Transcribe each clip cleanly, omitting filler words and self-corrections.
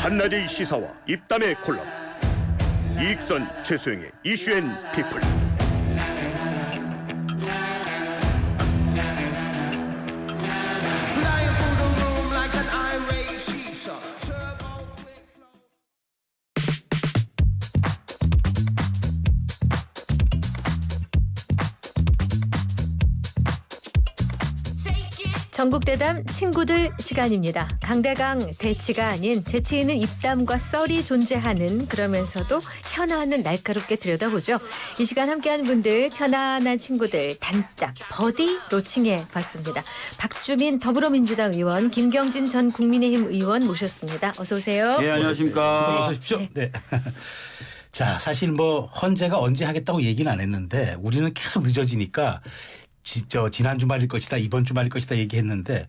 한낮의 시사와 입담의 콜럼 이익선 최소영의 이슈앤피플. 전국대담 친구들 시간입니다. 강대강 대치가 아닌 재치 있는 입담과 썰이 존재하는, 그러면서도 현안은 날카롭게 들여다보죠. 이 시간 함께하는 분들, 편안한 친구들 단짝 버디로 칭해봤습니다. 박주민 더불어민주당 의원, 김경진 전 국민의힘 의원 모셨습니다. 어서 오세요. 네, 안녕하십니까. 어서 오십시오. 네. 자, 사실 뭐 헌재가 언제 하겠다고 얘기는 안 했는데 우리는 계속 늦어지니까 지난 주말일 것이다, 이번 주말일 것이다 얘기했는데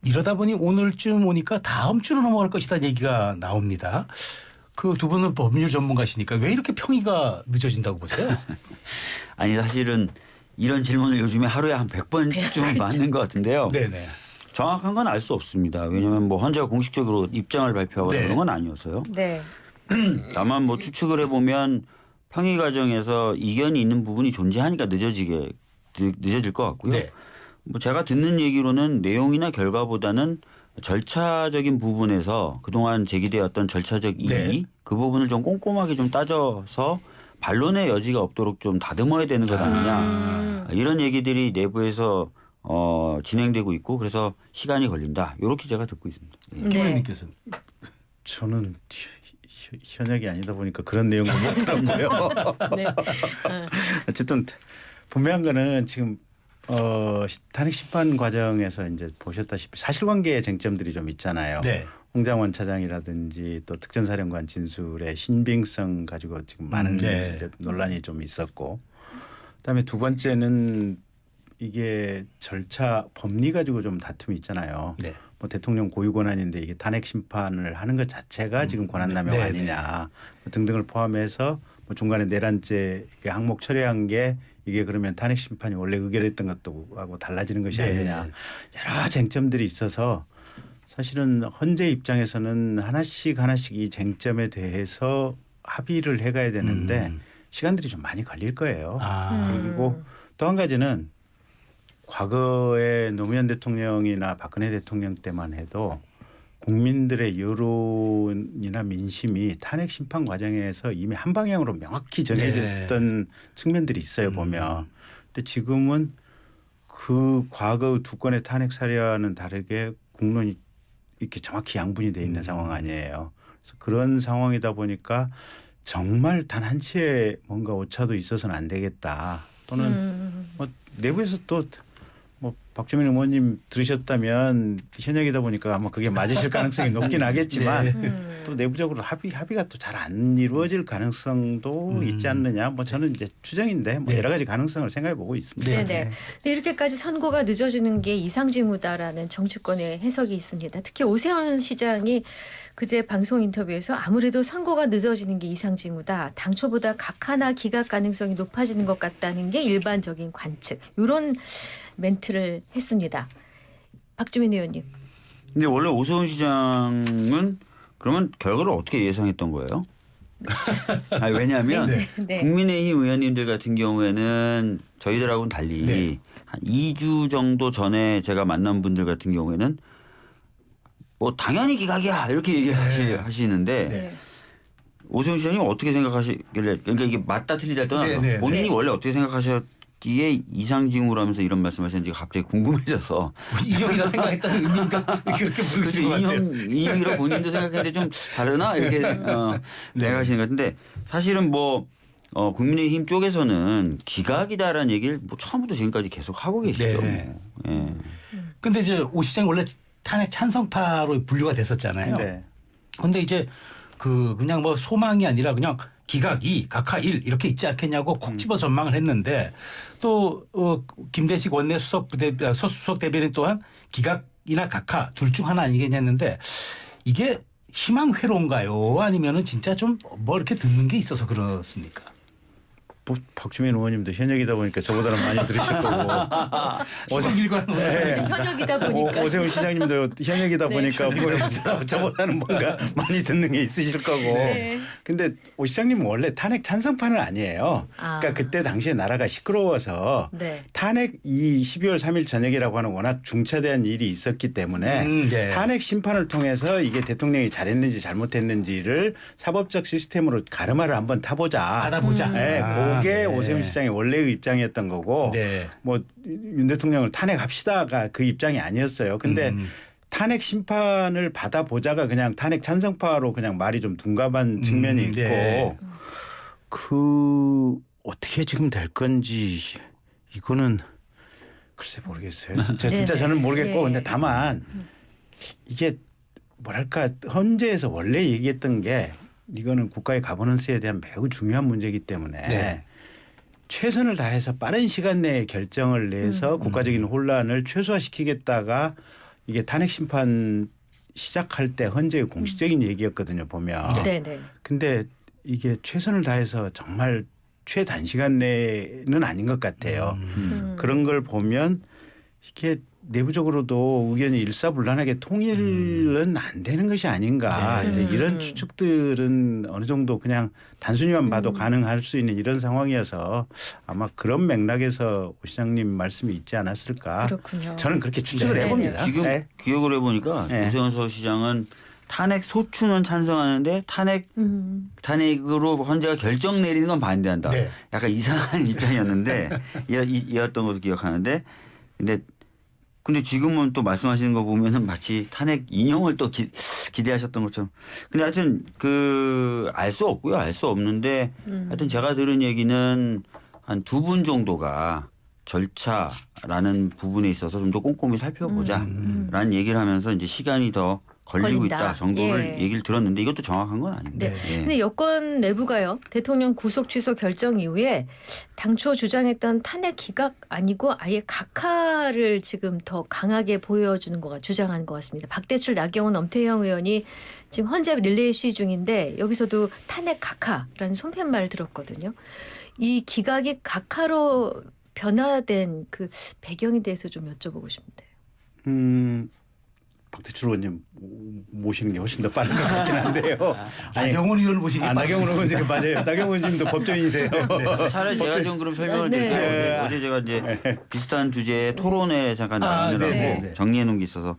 이러다 보니 오늘쯤 오니까 다음 주로 넘어갈 것이다 얘기가 나옵니다. 그 두 분은 법률 전문가시니까 왜 이렇게 평의가 늦어진다고 보세요? 아니 사실은 이런 질문을 요즘에 하루에 한 100번쯤 받는 것 같은데요. 네네. 정확한 건 알 수 없습니다. 왜냐하면 뭐 헌재가 공식적으로 입장을 발표하거나 네. 그런 건 아니어서요. 네. 다만 뭐 추측을 해보면 평의 과정에서 이견이 있는 부분이 존재하니까 늦어질 것 같고요. 네. 뭐 제가 듣는 얘기로는 내용이나 결과보다는 절차적인 부분에서 그동안 제기되었던 절차적 이의 네. 그 부분을 좀 꼼꼼하게 좀 따져서 반론의 여지가 없도록 좀 다듬어야 되는 것 아니냐. 이런 얘기들이 내부에서 진행되고 있고 그래서 시간이 걸린다. 이렇게 제가 듣고 있습니다. 예. 네. 김의원님께서는. 저는 현역이 아니다 보니까 그런 내용을 못 들었고요. 네. 어쨌든 분명한 거는 지금 탄핵 심판 과정에서 이제 보셨다시피 사실관계의 쟁점들이 좀 있잖아요. 네. 홍장원 차장이라든지 또 특전사령관 진술의 신빙성 가지고 지금 많은 네. 이제 논란이 좀 있었고, 그다음에 두 번째는 이게 절차 법리 가지고 좀 다툼이 있잖아요. 네. 뭐 대통령 고유 권한인데 이게 탄핵 심판을 하는 것 자체가 지금 권한남용 네, 아니냐 등등을 포함해서 뭐 중간에 내란죄 항목 철회한 게 이게 그러면 탄핵 심판이 원래 의결했던 것도 하고 달라지는 것이 네. 아니냐 여러 쟁점들이 있어서 사실은 헌재 입장에서는 하나씩 이 쟁점에 대해서 합의를 해가야 되는데 시간들이 좀 많이 걸릴 거예요. 그리고 또 한 가지는 과거에 노무현 대통령이나 박근혜 대통령 때만 해도 국민들의 여론이나 민심이 탄핵 심판 과정에서 이미 한 방향으로 명확히 정해졌던 측면들이 있어요 보면. 근데 지금은 그 과거 두 건의 탄핵 사례와는 다르게 국론이 이렇게 정확히 양분이 돼 있는 상황 아니에요. 그래서 그런 상황이다 보니까 정말 단 한치의 뭔가 오차도 있어서는 안 되겠다. 또는 뭐 내부에서 또 뭐 박주민 의원님 들으셨다면 현역이다 보니까 아마 그게 맞으실 가능성이 높긴 하겠지만 또 내부적으로 합의가 또 잘 안 이루어질 가능성도 있지 않느냐. 뭐 저는 이제 추정인데 뭐 여러 가지 가능성을 생각해 보고 있습니다. 네네. 근데 이렇게까지 선고가 늦어지는 게 이상징후다라는 정치권의 해석이 있습니다. 특히 오세훈 시장이 그제 방송 인터뷰에서 아무래도 선고가 늦어지는 게 이상징후다. 당초보다 각하나 기각 가능성이 높아지는 것 같다는 게 일반적인 관측. 이런 멘트를 했습니다. 박주민 의원님. 근데 원래 오세훈 시장은 그러면 결과를 어떻게 예상했던 거예요? 아니, 왜냐하면 네. 국민의힘 의원님들 같은 경우에는 저희들하고는 달리 네. 한 2주 정도 전에 제가 만난 분들 같은 경우에는 뭐 당연히 기각이야 이렇게 얘기하시는데 네. 오세훈 시장님 어떻게 생각하시길래, 그러니까 이게 맞다 틀리다 떠나서 네. 본인이 네. 원래 어떻게 생각하셨기에 이상징후라면서 이런 말씀하셨는지 갑자기 궁금해져서. 인형이라 생각했다는 의미가 그렇게 부르신 것 같아요. 인형이라고 본인도 생각했는데 좀 다르나 이렇게 생각하시는 것 같은데 사실은 뭐 국민의힘 쪽에서는 기각이다라는 얘기를 뭐 처음부터 지금까지 계속 하고 계시죠. 네. 예. 근데 이제 오 시장이 원래 탄핵 찬성파로 분류가 됐었잖아요. 네. 근데 이제 그냥 뭐 소망이 아니라 그냥 기각 2, 각하 1 이렇게 있지 않겠냐고 콕 집어 전망을 했는데 또 김대식 원내 서수석 대변인 또한 기각이나 각하 둘 중 하나 아니겠냐 했는데 이게 희망 회로인가요? 아니면은 진짜 좀 뭐 이렇게 듣는 게 있어서 그렇습니까? 박주민 의원님도 현역이다 보니까 저보다는 많이 들으실 거고 시정일관 네. 현역이다 보니까. 오세훈 시장님도 현역이다 네. 보니까 저보다는 뭔가 많이 듣는 게 있으실 거고. 네. 근데 오 시장님은 원래 탄핵 찬성파는 아니에요. 아. 그러니까 그때 당시에 나라가 시끄러워서 네. 탄핵 이 12월 3일 저녁이라고 하는 워낙 중차대한 일이 있었기 때문에 네. 탄핵 심판을 통해서 이게 대통령이 잘했는지 잘못했는지를 사법적 시스템으로 가르마를 한번 타보자. 알아보자. 네, 아, 그게 네. 오세훈 시장의 원래의 입장이었던 거고 네. 뭐 윤 대통령을 탄핵합시다가 그 입장이 아니었어요. 근데 탄핵 심판을 받아보자가 그냥 탄핵 찬성파로 그냥 말이 좀 둔감한 측면이 있고 네. 그 어떻게 지금 될 건지 이거는 글쎄 모르겠어요. 진짜 네네. 저는 모르겠고 예. 근데 다만 이게 뭐랄까 헌재에서 원래 얘기했던 게 이거는 국가의 가버넌스에 대한 매우 중요한 문제이기 때문에 네. 최선을 다해서 빠른 시간 내에 결정을 내서 국가적인 혼란을 최소화시키겠다가 이게 탄핵 심판 시작할 때 헌재의 공식적인 얘기였거든요 보면. 네네. 근데 이게 최선을 다해서 정말 최단시간 내는 아닌 것 같아요. 그런 걸 보면 이게 내부적으로도 의견이 일사불란하게 통일은 안 되는 것이 아닌가. 네. 이제 이런 추측들은 어느 정도 그냥 단순히만 봐도 가능할 수 있는 이런 상황이어서 아마 그런 맥락에서 오 시장님 말씀이 있지 않았을까. 그렇군요. 저는 그렇게 추측을 네. 해봅니다. 지금 네. 기억을 해보니까 네. 오세훈 서울시장은 탄핵 소추는 찬성하는데 탄핵으로 헌재가 결정 내리는 건 반대한다. 네. 약간 이상한 입장이었는데 이었던 것도 기억하는데 근데 지금은 또 말씀하시는 거 보면은 마치 탄핵 인용을 또 기대하셨던 것처럼. 근데 하여튼 알 수 없고요. 알 수 없는데 하여튼 제가 들은 얘기는 한 2분 정도가 절차라는 부분에 있어서 좀 더 꼼꼼히 살펴보자라는 얘기를 하면서 이제 시간이 더 걸리고 걸린다. 있다 정도를 예. 얘기를 들었는데 이것도 정확한 건 아닌데. 네. 예. 근데 여권 내부가요. 대통령 구속 취소 결정 이후에 당초 주장했던 탄핵 기각 아니고 아예 각하를 지금 더 강하게 보여주는 거가 주장하는 것 같습니다. 박대출, 나경원, 엄태영 의원이 지금 헌재 릴레이 시위 중인데 여기서도 탄핵 각하라는 손팻말을 들었거든요. 이 기각이 각하로 변화된 그 배경에 대해서 좀 여쭤보고 싶은데요. 박대출 의원님 모시는 게 훨씬 더 빠른 것 같긴 한데요. 나경원 의원을 보시기 나경원 의원님 맞아요. 나경원 의원님도 법조인이세요. 차라리 제가 좀 그럼 설명을 네. 드릴게요. 네. 어제 제가 이제 비슷한 주제의 토론에 잠깐 아, 나가느라고 네, 네. 정리해 놓은 게 있어서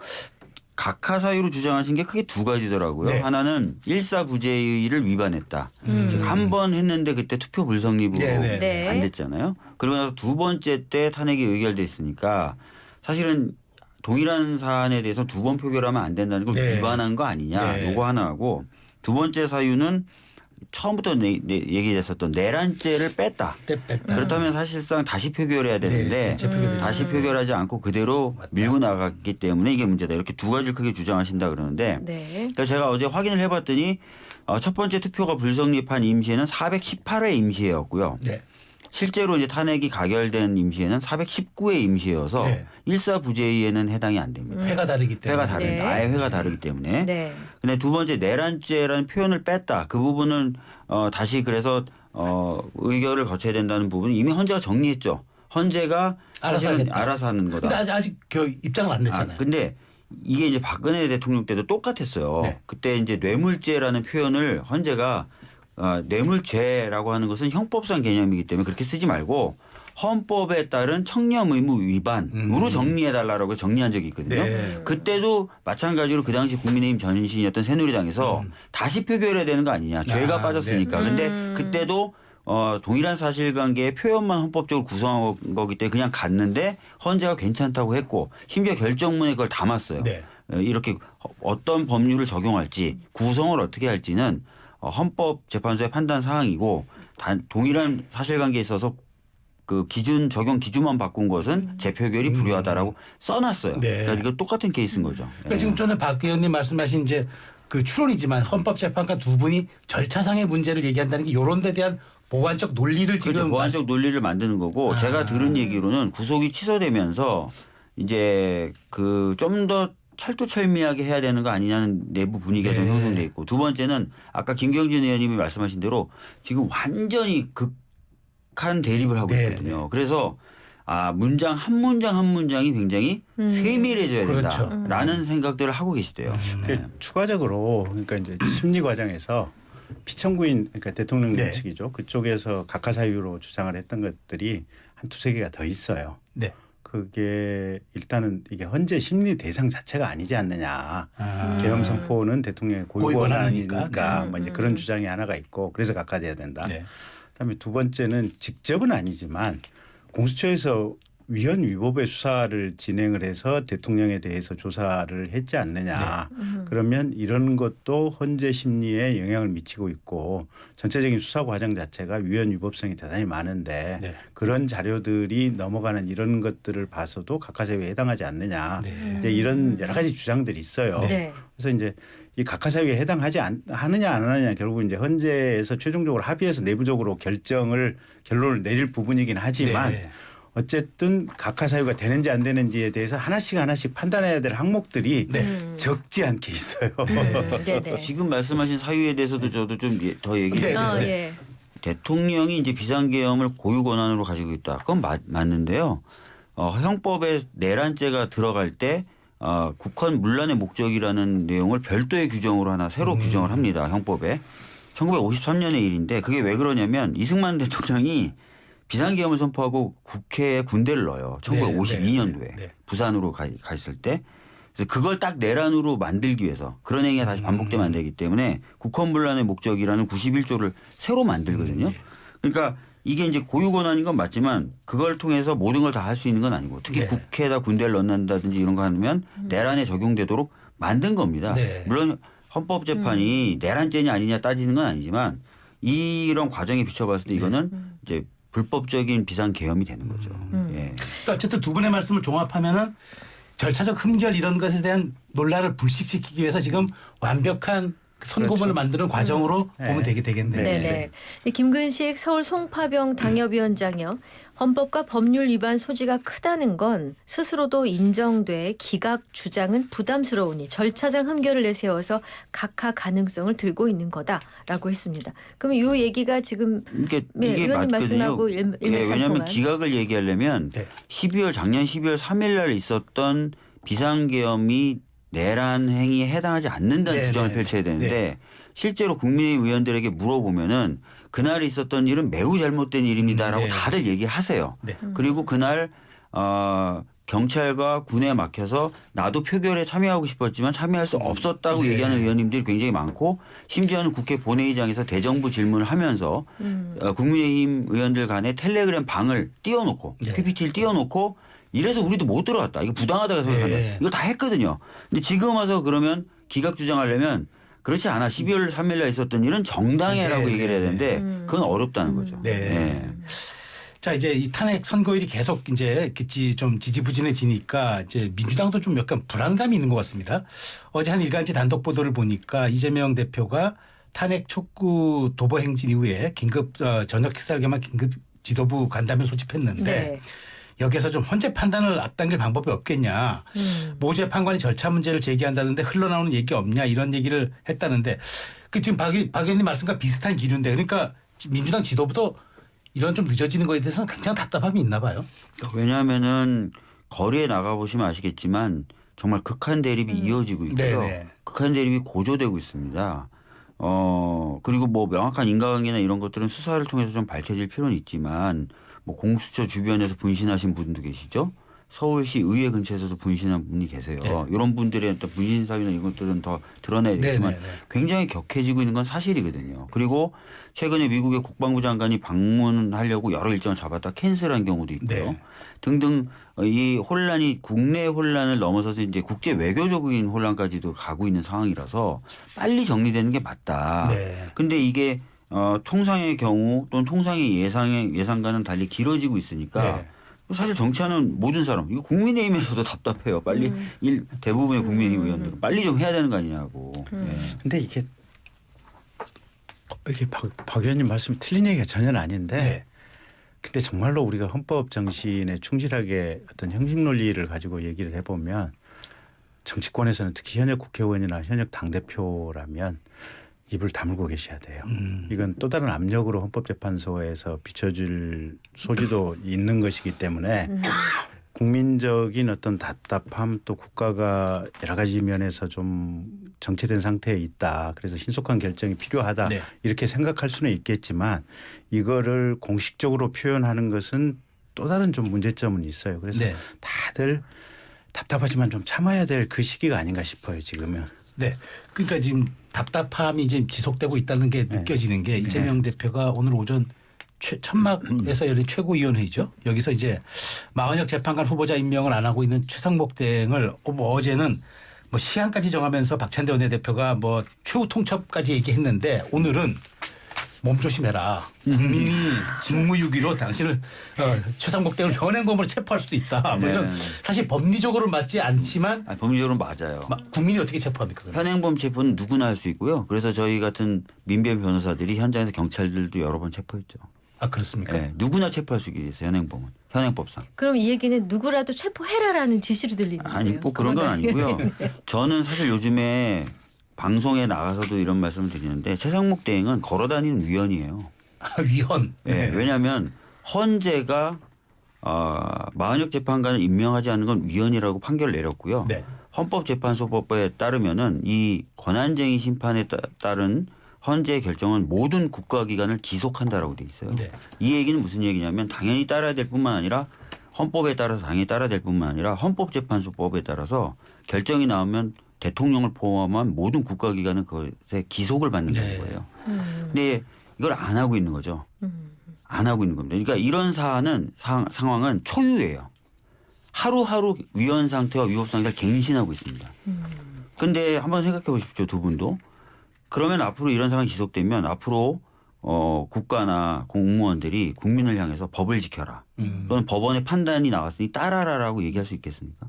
각하 사유로 주장하신 게 크게 2가지더라고요. 네. 하나는 일사부재의를 위반했다. 즉 한 번 했는데 그때 투표 불성립으로 네, 네. 네. 안 됐잖아요. 그러고 나서 2번째 때 탄핵이 의결됐으니까 사실은 동일한 사안에 대해서 2번 표결하면 안 된다는 걸 네. 위반한 거 아니냐. 네. 요거 하나 하고 2번째 사유는 처음부터 얘기했었던 내란죄를 뺐다. 그렇다면 사실상 다시 표결해야 되는데 네, 재표결이 다시 표결하지 않고 그대로 밀고 나갔기 때문에 이게 문제다. 이렇게 2가지를 크게 주장하신다 그러는데 네. 그러니까 제가 어제 확인을 해봤더니 첫 번째 투표가 불성립한 임시회는 418회 임시회였고요. 네. 실제로 이제 탄핵이 가결된 임시회는 419회 임시회여서 네. 일사부재의에는 해당이 안 됩니다. 회가 다르기 때문에. 회가 다릅니다. 네. 아예 회가 다르기 때문에. 네. 근데 2번째 내란죄라는 표현을 뺐다. 그 부분은 다시 그래서 의결을 거쳐야 된다는 부분은 이미 헌재가 정리했죠. 헌재가 알아서 사실은 하겠다. 알아서 하는 거다. 근데 아직 입장을 안 냈잖아요. 근데 이게 이제 박근혜 대통령 때도 똑같았어요. 네. 그때 이제 뇌물죄라는 표현을 헌재가 뇌물죄라고 하는 것은 형법상 개념이기 때문에 그렇게 쓰지 말고 헌법에 따른 청렴 의무 위반으로 정리해달라고 정리한 적이 있거든요. 네. 그때도 마찬가지로 그 당시 국민의힘 전신이었던 새누리당에서 다시 표결해야 되는 거 아니냐. 죄가 빠졌으니까. 근데 그때도 동일한 사실관계의 표현만 헌법적으로 구성한 거기 때문에 그냥 갔는데 헌재가 괜찮다고 했고 심지어 결정문에 그걸 담았어요. 네. 이렇게 어떤 법률을 적용할지 구성을 어떻게 할지는 헌법재판소의 판단 사항이고 동일한 사실관계에 있어서 그 기준 적용 기준만 바꾼 것은 재표결이 불효하다라고 써놨어요. 네. 그러니까 이거 똑같은 케이스인 거죠. 그러니까 지금 전에 박 의원님 말씀하신 이제 그 추론이지만 헌법재판관 2분이 절차상의 문제를 얘기한다는 게 이런 데 대한 보완적 논리를 지금 그렇죠. 보완적 논리를 만드는 거고 제가 들은 얘기로는 구속이 취소되면서 이제 그 좀 더 철두철미하게 해야 되는 거 아니냐는 내부 분위기가 좀 형성돼 있고 2번째는 아까 김경진 의원님이 말씀하신 대로 지금 완전히 극한 대립을 하고 네, 있거든요. 그래서 문장 한 문장이 굉장히 세밀해져야 그렇죠. 된다라는 생각들을 하고 계시대요. 추가적으로 그러니까 이제 심리 과정에서 피청구인 그러니까 대통령 네. 측이죠. 그쪽에서 각하사유로 주장을 했던 것들이 한 두세 개가 더 있어요. 네. 그게 일단은 이게 헌재 심리 대상 자체가 아니지 않느냐. 계엄 선포는 대통령의 고유 고유 권한이니까. 권한이니까 뭐 이제 그런 주장이 하나가 있고 그래서 각하돼야 된다. 네. 그다음에 두 번째는 직접은 아니지만 공수처에서 위헌 위법의 수사를 진행을 해서 대통령에 대해서 조사를 했지 않느냐. 그러면 이런 것도 헌재 심리에 영향을 미치고 있고 전체적인 수사 과정 자체가 위헌 위법성이 대단히 많은데 네. 그런 자료들이 넘어가는 이런 것들을 봐서도 각하사유에 해당하지 않느냐. 네. 이제 이런 여러 가지 주장들이 있어요. 네. 그래서 이제 이 각하사유에 해당하지 하느냐 안 하느냐 결국 이제 헌재에서 최종적으로 합의해서 내부적으로 결론을 내릴 부분이긴 하지만 네. 어쨌든 각하사유가 되는지 안 되는지에 대해서 하나씩 판단해야 될 항목들이 적지 않게 있어요. 네네. 지금 말씀하신 사유에 대해서도 저도 좀 더 얘기를 해요. 예. 대통령이 이제 비상계엄을 고유 권한으로 가지고 있다. 그건 맞는데요. 형법에 내란죄가 들어갈 때 국헌 문란의 목적이라는 내용을 별도의 규정으로 하나 새로 규정을 합니다. 형법에. 1953년의 일인데 그게 왜 그러냐면 이승만 대통령이 비상계엄을 선포하고 국회에 군대를 넣어요. 1952년도에 네. 부산으로 가 있을 때. 그래서 그걸 딱 내란으로 만들기 위해서 그런 행위가 다시 반복되면 안 되기 때문에 국헌문란의 목적이라는 91조를 새로 만들거든요. 그러니까 이게 이제 고유 권한인 건 맞지만 그걸 통해서 모든 걸 다 할 수 있는 건 아니고 특히 네. 국회에다 군대를 넣는다든지 이런 거 하면 내란에 적용되도록 만든 겁니다. 네. 물론 헌법재판이 내란죄냐 아니냐 따지는 건 아니지만 이런 과정에 비춰봤을 때 이거는 이제 불법적인 비상계엄이 되는 거죠. 예. 그러니까 어쨌든 두 분의 말씀을 종합하면은 절차적 흠결 이런 것에 대한 논란을 불식시키기 위해서 지금 완벽한 선고문을 만드는 과정으로 보면 되겠네요. 네네. 김근식 서울 송파병 당협위원장이요. 헌법과 법률 위반 소지가 크다는 건 스스로도 인정돼 기각 주장은 부담스러우니 절차상 흠결을 내세워서 각하 가능성을 들고 있는 거다라고 했습니다. 그럼 이 얘기가 지금 그러니까 네, 이게 의원님 맞거든요. 말씀하고 예, 일맥상통한. 왜냐하면 기각을 얘기하려면 네. 작년 12월 3일 날 있었던 비상계엄이 내란 행위에 해당하지 않는다는 네, 주장을 네, 펼쳐야 네. 되는데 실제로 국민의힘 의원들에게 물어보면은 그날 있었던 일은 매우 잘못된 일입니다라고 네. 다들 얘기를 하세요. 네. 그리고 그날 경찰과 군에 막혀서 나도 표결에 참여하고 싶었지만 참여할 수 없었다고 네. 얘기하는 의원님들이 굉장히 많고 심지어는 국회 본회의장에서 대정부 질문을 하면서 국민의힘 의원들 간에 텔레그램 방을 띄워놓고 네. PPT를 띄워놓고 이래서 우리도 못 들어왔다. 이거 부당하다고 생각한다. 네. 이거 다 했거든요. 근데 지금 와서 그러면 기각 주장하려면 그렇지 않아. 12월 3일 날 있었던 일은 정당해라고 네, 얘기를 해야 네, 되는데 그건 어렵다는 거죠. 네. 예. 자 이제 이 탄핵 선고일이 계속 이제 좀 지지부진해지니까 이제 민주당도 좀 약간 불안감이 있는 것 같습니다. 어제 한 일간지 단독 보도를 보니까 이재명 대표가 탄핵 촉구 도보 행진 이후에 긴급 저녁 식사를 겸한 긴급 지도부 간담회 소집했는데 네. 여기에서 좀 헌재 판단을 앞당길 방법이 없겠냐. 모재 판관이 절차 문제를 제기한다는데 흘러나오는 얘기 없냐 이런 얘기를 했다는데 그 지금 박 의원님 말씀과 비슷한 기류인데 그러니까 민주당 지도부도 이런 좀 늦어지는 거에 대해서는 굉장히 답답함이 있나 봐요. 왜냐하면은 거리에 나가보시면 아시겠지만 정말 극한 대립이 이어지고 있고요. 네네. 극한 대립이 고조되고 있습니다. 그리고 뭐 명확한 인과관계나 이런 것들은 수사를 통해서 좀 밝혀질 필요는 있지만 뭐 공수처 주변에서 분신하신 분도 계시죠. 서울시 의회 근처에서도 분신한 분이 계세요. 네. 이런 분들의 어떤 분신 사유나 이런 것들은 더 드러나야겠지만 네네네. 굉장히 격해지고 있는 건 사실이거든요. 그리고 최근에 미국의 국방부 장관이 방문하려고 여러 일정을 잡았다 캔슬한 경우도 있고요. 네. 등등 이 혼란이 국내 혼란을 넘어서서 이제 국제 외교적인 혼란까지도 가고 있는 상황이라서 빨리 정리되는 게 맞다. 네. 근데 이게 통상의 경우 또는 통상의 예상과는 달리 길어지고 있으니까 네. 사실 정치하는 모든 사람 이거 국민의힘에서도 답답해요. 빨리 대부분의 국민의힘 의원들은 빨리 좀 해야 되는 거 아니냐고. 예. 근데 이게 박 의원님 말씀이 틀린 얘기가 전혀 아닌데 네. 근데 정말로 우리가 헌법 정신에 충실하게 어떤 형식 논리를 가지고 얘기를 해보면 정치권에서는 특히 현역 국회의원이나 현역 당대표라면 입을 다물고 계셔야 돼요. 이건 또 다른 압력으로 헌법재판소에서 비춰줄 소지도 있는 것이기 때문에 국민적인 어떤 답답함 또 국가가 여러 가지 면에서 좀 정체된 상태에 있다. 그래서 신속한 결정이 필요하다. 네. 이렇게 생각할 수는 있겠지만 이거를 공식적으로 표현하는 것은 또 다른 좀 문제점은 있어요. 그래서 네. 다들 답답하지만 좀 참아야 될 그 시기가 아닌가 싶어요. 지금은. 네. 그러니까 지금 답답함이 지금 지속되고 있다는 게 느껴지는 게 이재명 대표가 오늘 오전 천막에서 열린 최고위원회의죠. 여기서 이제 마흔역 재판관 후보자 임명을 안 하고 있는 최상목 대행을 어제는 뭐 시한까지 정하면서 박찬대 원내대표가 뭐 최후 통첩까지 얘기했는데 오늘은 몸조심해라. 국민이 직무유기로 당신을 최상목 대행을 현행범으로 체포할 수도 있다. 뭐 이런 사실 법리적으로는 맞지 않지만 법리적으로는 맞아요. 국민이 어떻게 체포합니까? 그러면? 현행범 체포는 누구나 할 수 있고요. 그래서 저희 같은 민변 변호사들이 현장에서 경찰들도 여러 번 체포했죠. 아 그렇습니까? 네, 누구나 체포할 수 있어요. 현행범은. 현행법상. 그럼 이 얘기는 누구라도 체포해라라는 지시로 들리는데요. 아니 뭐 그런 건 아니고요. 저는 사실 요즘에 방송에 나가서도 이런 말씀을 드리는데 최상목 대행은 걸어다니는 위원이에요. 아, 위헌. 네. 왜냐하면 헌재가 마흔역 재판관을 임명하지 않는 건 위헌이라고 판결을 내렸고요. 네. 헌법재판소법에 따르면은 이 권한쟁의 심판에 따른 헌재의 결정은 모든 국가기관을 기속한다라고 돼 있어요. 네. 이 얘기는 무슨 얘기냐면 당연히 따라야 될 뿐만 아니라 헌법에 따라서 당연히 따라야 될 뿐만 아니라 헌법재판소법에 따라서 결정이 나오면 대통령을 포함한 모든 국가기관은 그것에 기속을 받는다는 네. 거예요. 근데 이걸 안 하고 있는 거죠. 안 하고 있는 겁니다. 그러니까 이런 상황은 초유예요. 하루하루 위헌 상태와 위법 상태를 갱신하고 있습니다. 그런데 한번 생각해 보십시오. 두 분도. 그러면 앞으로 이런 상황이 지속되면 앞으로 국가나 공무원들이 국민을 향해서 법을 지켜라. 또는 법원의 판단이 나왔으니 따라라라고 얘기할 수 있겠습니까?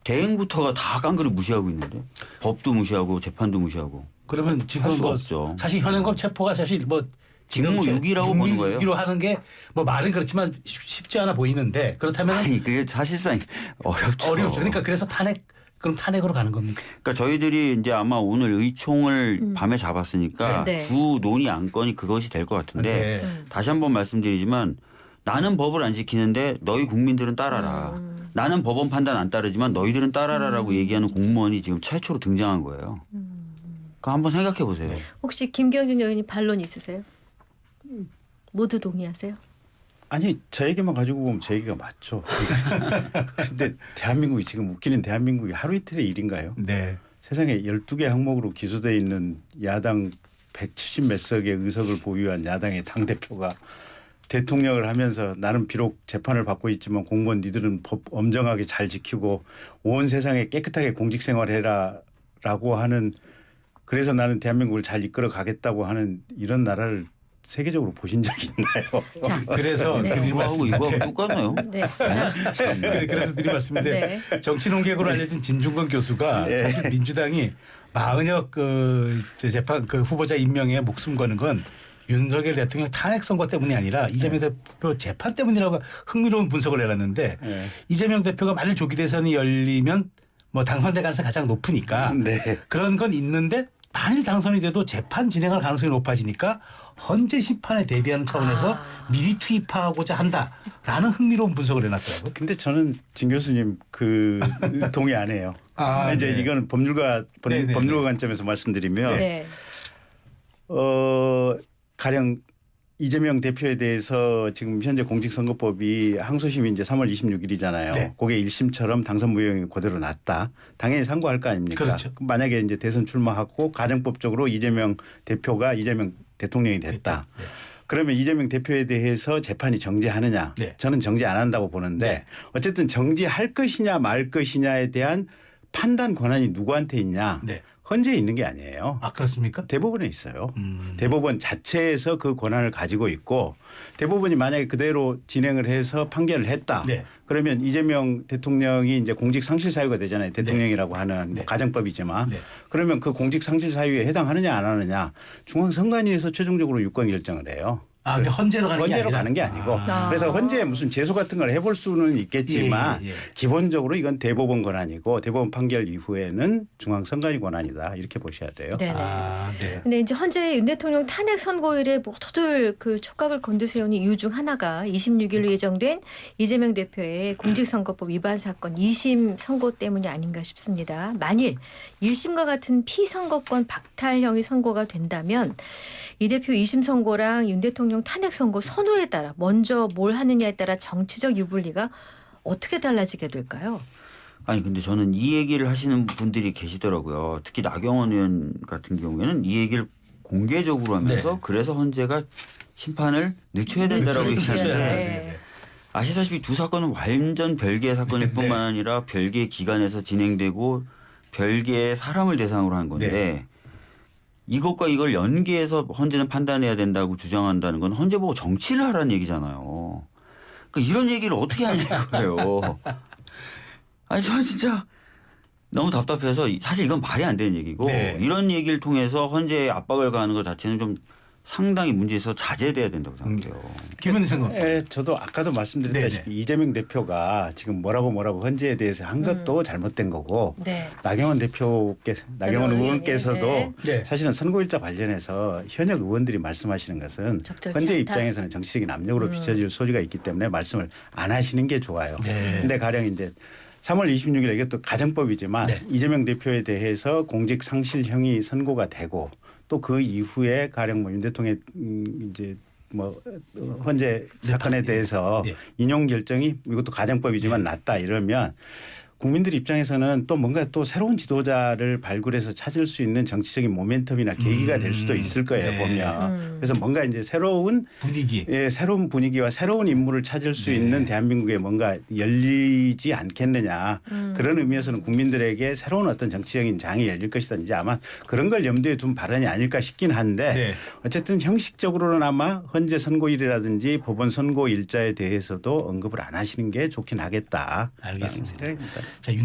대행부터가 다 깡그리 무시하고 있는데 법도 무시하고 재판도 무시하고. 그러면 할 지금 수가 뭐 없죠. 사실 현행범 체포가 사실 뭐 직무유기라고 보는 거예요. 직무유기로 하는 게 뭐 말은 그렇지만 쉽지 않아 보이는데 그렇다면 아니 그게 사실상 어렵죠. 어렵죠. 그러니까 그래서 그럼 탄핵으로 가는 겁니까? 그러니까 저희들이 이제 아마 오늘 의총을 밤에 잡았으니까 네. 주 논의 안건이 그것이 될 것 같은데 네. 다시 한번 말씀드리지만 나는 법을 안 지키는데 너희 국민들은 따라라. 나는 법원 판단 안 따르지만 너희들은 따라라라고 얘기하는 공무원이 지금 최초로 등장한 거예요. 그러니까 한번 생각해 보세요. 혹시 김경준 의원님 반론 있으세요? 모두 동의하세요? 아니 저 얘기만 가지고 보면 제 얘기가 맞죠. 근데 대한민국이 지금 웃기는 대한민국이 하루 이틀의 일인가요? 네. 세상에 12개 항목으로 기소되어 있는 야당 170 몇 석의 의석을 보유한 야당의 당대표가 대통령을 하면서 나는 비록 재판을 받고 있지만 공무원 니들은 법 엄정하게 잘 지키고 온 세상에 깨끗하게 공직생활해라 라고 하는 그래서 나는 대한민국을 잘 이끌어 가겠다고 하는 이런 나라를 세계적으로 보신 적이 있나요? 자, 그래서 네. 드릴 이거하고 말씀인데 이거하고 똑같네요. 네. 자, 그래서 드릴 말씀인데 정치논객으로 알려진 진중권 교수가 사실 민주당이 마흔역 재판 후보자 임명에 목숨 거는 건 윤석열 대통령 탄핵 선거 때문이 아니라 이재명 대표 재판 때문이라고 흥미로운 분석을 내놨는데 이재명 대표가 만일 조기 대선이 열리면 뭐 당선될 가능성이 가장 높으니까 네. 그런 건 있는데 만일 당선이 돼도 재판 진행할 가능성이 높아지니까 헌재 심판에 대비하는 차원에서 미리 투입하고자 한다라는 흥미로운 분석을 해놨더라고요. 근데 저는 진 교수님 그 동의 안 해요. 이제 네. 이건 법률가 관점에서 말씀드리면 네. 가령 이재명 대표에 대해서 지금 현재 공직선거법이 항소심이 이제 3월 26일이잖아요. 네. 그게 1심처럼 당선 무효형이 그대로 났다. 당연히 상고할 거 아닙니까? 그렇죠. 그럼 만약에 이제 대선 출마하고 가정법적으로 이재명 대표가 이재명 대통령이 됐다. 네. 그러면 이재명 대표에 대해서 재판이 정지하느냐? 네. 저는 정지 안 한다고 보는데 네. 어쨌든 정지할 것이냐 말 것이냐에 대한 판단 권한이 누구한테 있냐? 네. 헌재에 있는 게 아니에요. 아 그렇습니까? 대법원에 있어요. 대법원 자체에서 그 권한을 가지고 있고 대법원이 만약에 그대로 진행을 해서 판결을 했다. 네. 그러면 이재명 대통령이 이제 공직 상실 사유가 되잖아요. 대통령이라고 하는 네. 뭐 가정법이지만 네. 그러면 그 공직 상실 사유에 해당하느냐 안 하느냐 중앙선관위에서 최종적으로 유권 결정을 해요. 그러니까 헌재로 가는 게 헌재로 아니라? 가는 게 아니고 아. 그래서 헌재에 무슨 제소 같은 걸 해볼 수는 있겠지만 예. 기본적으로 이건 대법원 권한이고 대법원 판결 이후에는 중앙선관위 권한이다 이렇게 보셔야 돼요. 네네. 아, 네. 근데 이제 현재 윤 대통령 탄핵 선고일에 모두들 그 촉각을 곤두세우는 이유 중 하나가 26일로 예정된 이재명 대표의 공직선거법 위반 사건 2심 선고 때문이 아닌가 싶습니다. 만일 1심과 같은 피선거권 박탈형이 선고가 된다면 이 대표 2심 선고랑 윤 대통령 탄핵 선고 선호에 따라 먼저 뭘 하느냐에 따라 정치적 유불리가 어떻게 달라지게 될까요? 아니 근데 저는 이 얘기를 하시는 분들이 계시더라고요. 특히 나경원 의원 같은 경우에는 이 얘기를 공개적으로 하면서 네. 그래서 헌재가 심판을 늦춰야 된다라고 늦춰야 얘기하는데 네. 아시다시피 두 사건은 완전 별개의 사건일 뿐만 아니라 별개의 기관에서 진행되고 별개의 사람을 대상으로 한 건데 이것과 이걸 연계해서 헌재는 판단해야 된다고 주장한다는 건 헌재 보고 정치를 하라는 얘기잖아요. 그러니까 이런 얘기를 어떻게 하냐고요. 아니 저는 진짜 너무 답답해서 사실 이건 말이 안 되는 얘기고 네. 이런 얘기를 통해서 헌재에 압박을 가하는 것 자체는 좀 상당히 문제에서 자제돼야 된다고 생각해요. 김은희 생각. 저도 아까도 말씀드렸다시피 이재명 대표가 지금 뭐라고 헌재에 대해서 한 것도 잘못된 거고 네. 나경원 의원께서도 네. 사실은 선거일자 관련해서 현역 의원들이 말씀하시는 것은 적절치 헌재 않다. 입장에서는 정치적인 압력으로 비춰질 소지가 있기 때문에 말씀을 안 하시는 게 좋아요. 네. 근데 가령 이제 3월 26일 이것도 가정법이지만 네. 이재명 대표에 대해서 공직 상실형이 선고가 되고 또 그 이후에 가령 뭐 윤 대통령 이제 뭐 헌재 사건에 대해서 네. 인용 결정이 이것도 가정법이지만 났다 이러면 국민들 입장에서는 또 뭔가 또 새로운 지도자를 발굴해서 찾을 수 있는 정치적인 모멘텀이나 계기가 될 수도 있을 거예요 네. 보면. 그래서 뭔가 이제 새로운 분위기. 새로운 분위기와 새로운 인물을 찾을 수 있는 대한민국에 뭔가 열리지 않겠느냐. 그런 의미에서는 국민들에게 새로운 어떤 정치적인 장이 열릴 것이다. 이제 아마 그런 걸 염두에 둔 발언이 아닐까 싶긴 한데 네. 어쨌든 형식적으로나마 헌재 선고일이라든지 법원 선고 일자에 대해서도 언급을 안 하시는 게 좋긴 하겠다. 알겠습니다. 생각입니다. 자, 윤